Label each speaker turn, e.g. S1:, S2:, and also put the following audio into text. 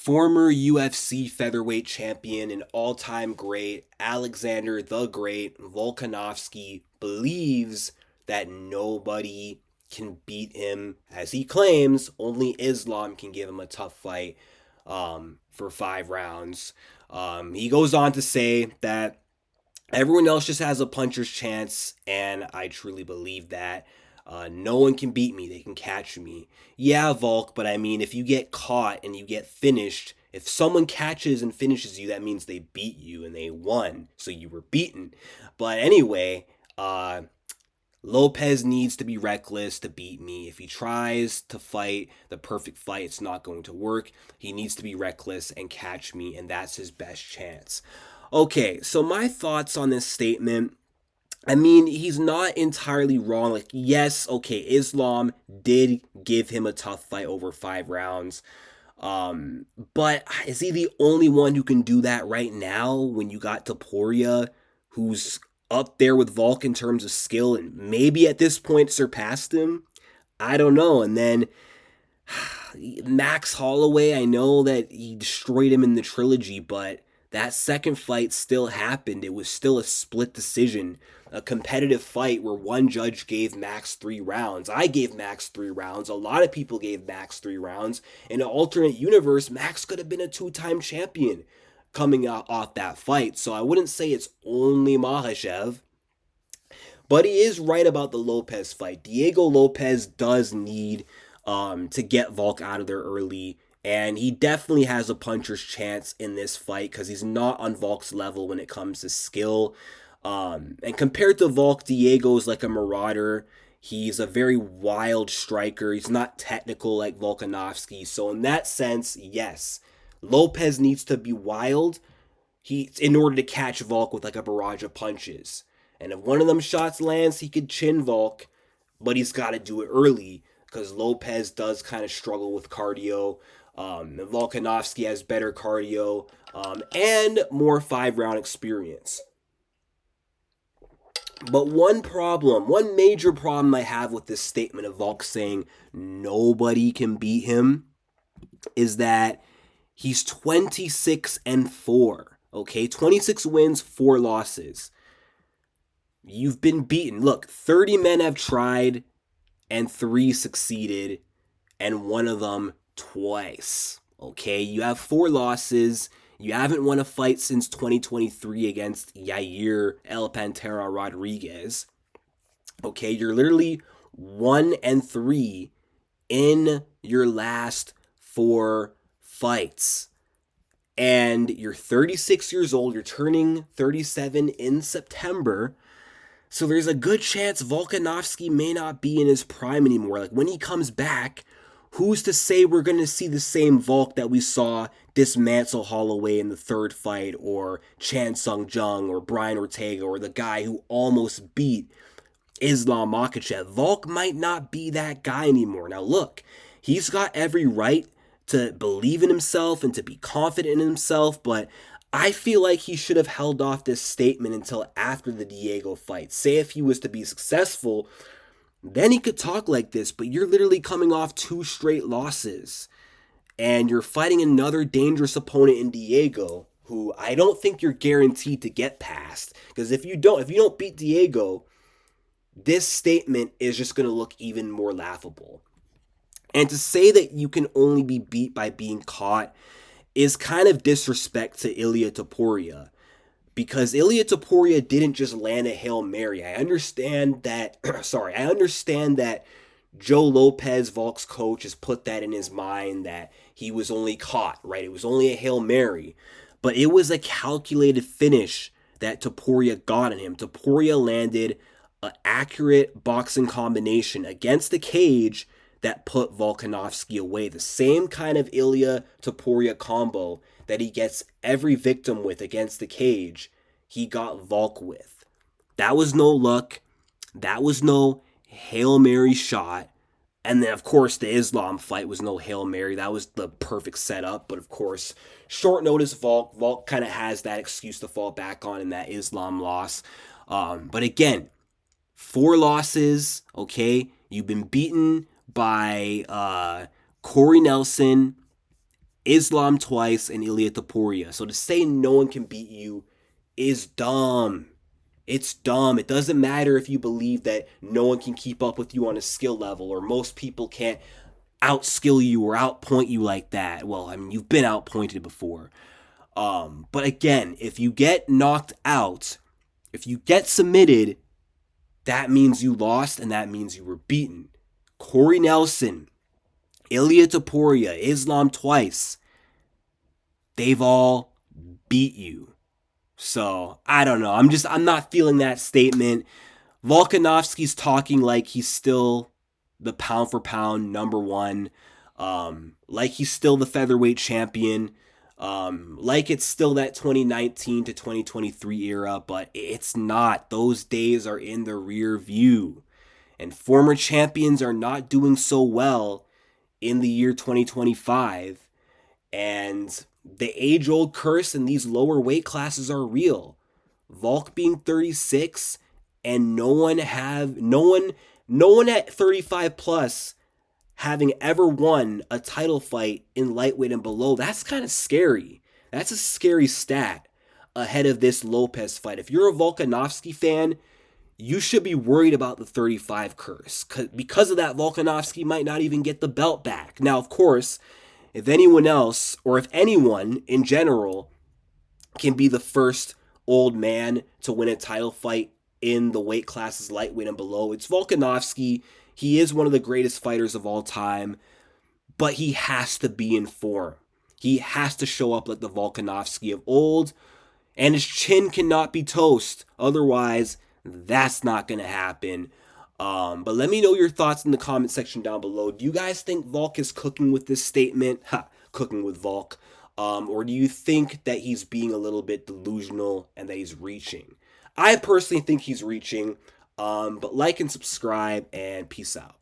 S1: Former UFC featherweight champion and all-time great Alexander the Great Volkanovski believes that nobody can beat him, as he claims. Only Islam can give him a tough fight for 5 rounds. He goes on to say that everyone else just has a puncher's chance, and I truly believe that. No one can beat me. They can catch me. Yeah, Volk, but I mean, if you get caught and you get finished, if someone catches and finishes you, that means they beat you and they won. So you were beaten. But anyway, Lopez needs to be reckless to beat me. If he tries to fight the perfect fight, it's not going to work. He needs to be reckless and catch me, and that's his best chance. Okay, so my thoughts on this statement. I mean, he's not entirely wrong. Like, yes, okay, Islam did give him a tough fight over 5 rounds. But is he the only one who can do that right now when you got Topuria, who's up there with Volk in terms of skill and maybe at this point surpassed him? I don't know. And then Max Holloway, I know that he destroyed him in the trilogy, but that second fight still happened. It was still a split decision, a competitive fight where one judge gave Max 3 rounds. I gave Max 3 rounds. A lot of people gave Max 3 rounds. In an alternate universe, Max could have been a two-time champion coming out off that fight. So I wouldn't say it's only Makhachev. But he is right about the Lopez fight. Diego Lopez does need to get Volk out of there early. And he definitely has a puncher's chance in this fight because he's not on Volk's level when it comes to skill. And compared to Volk, Diego's like a marauder. He's a very wild striker. He's not technical like Volkanovski. So in that sense, yes, Lopez needs to be wild in order to catch Volk with like a barrage of punches. And if one of them shots lands, he could chin Volk, but he's got to do it early because Lopez does kind of struggle with cardio. Volkanovski has better cardio and more 5 round experience. But one major problem I have with this statement of Volk saying nobody can beat him is that he's 26-4. Okay, 26 wins, 4 losses. You've been beaten. Look, 30 men have tried and 3 succeeded, and one of them twice. Okay, you have 4 losses. You haven't won a fight since 2023 against Yair El Pantera Rodriguez. Okay, you're literally 1-3 in your last 4 fights. And you're 36 years old. You're turning 37 in September. So there's a good chance Volkanovski may not be in his prime anymore. Like when he comes back, who's to say we're going to see the same Volk that we saw dismantle Holloway in the third fight, or Chan Sung Jung, or Brian Ortega, or the guy who almost beat Islam Makhachev? Volk might not be that guy anymore. Now look, he's got every right to believe in himself and to be confident in himself, but I feel like he should have held off this statement until after the Diego fight. Say if he was to be successful, then he could talk like this, but you're literally coming off 2 straight losses. And you're fighting another dangerous opponent in Diego, who I don't think you're guaranteed to get past. Because if you don't beat Diego, this statement is just going to look even more laughable. And to say that you can only be beat by being caught is kind of disrespect to Ilia Topuria. Because Ilia Topuria didn't just land a Hail Mary. I understand that Joe Lopez, Volk's coach, has put that in his mind that he was only caught, right? It was only a Hail Mary. But it was a calculated finish that Topuria got on him. Topuria landed an accurate boxing combination against the cage that put Volkanovski away. The same kind of Ilia Topuria combo that he gets every victim with against the cage, he got Volk with. That was no luck. That was no Hail Mary shot. And then, of course, the Islam fight was no Hail Mary. That was the perfect setup. But, of course, short notice Volk kind of has that excuse to fall back on in that Islam loss. But, again, 4 losses, okay? You've been beaten by Corey Nelson Islam twice, and Ilia Topuria. So to say no one can beat you is dumb. It's dumb. It doesn't matter if you believe that no one can keep up with you on a skill level, or most people can't outskill you or outpoint you like that. Well, I mean, you've been outpointed before. But again, if you get knocked out, if you get submitted, that means you lost and that means you were beaten. Corey Nelson, Ilia Topuria, Islam twice, they've all beat you. So, I don't know. I'm not feeling that statement. Volkanovski's talking like he's still the pound for pound number one, like he's still the featherweight champion, like it's still that 2019 to 2023 era, but it's not. Those days are in the rear view, and former champions are not doing so well in the year 2025, and the age-old curse in these lower weight classes are real. Volk being 36 and no one at 35 plus having ever won a title fight in lightweight and below, that's kind of scary. That's a scary stat ahead of this Lopez fight. If you're a Volkanovski fan, you should be worried about the 35 curse. Because of that, Volkanovski might not even get the belt back. Now, of course, if anyone else, or if anyone in general, can be the first old man to win a title fight in the weight classes lightweight and below, it's Volkanovski. He is one of the greatest fighters of all time, but he has to be in form. He has to show up like the Volkanovski of old, and his chin cannot be toast. Otherwise, that's not going to happen. But let me know your thoughts in the comment section down below. Do you guys think Volk is cooking with this statement? Cooking with Volk. Or do you think that he's being a little bit delusional and that he's reaching? I personally think he's reaching. But like and subscribe, and peace out.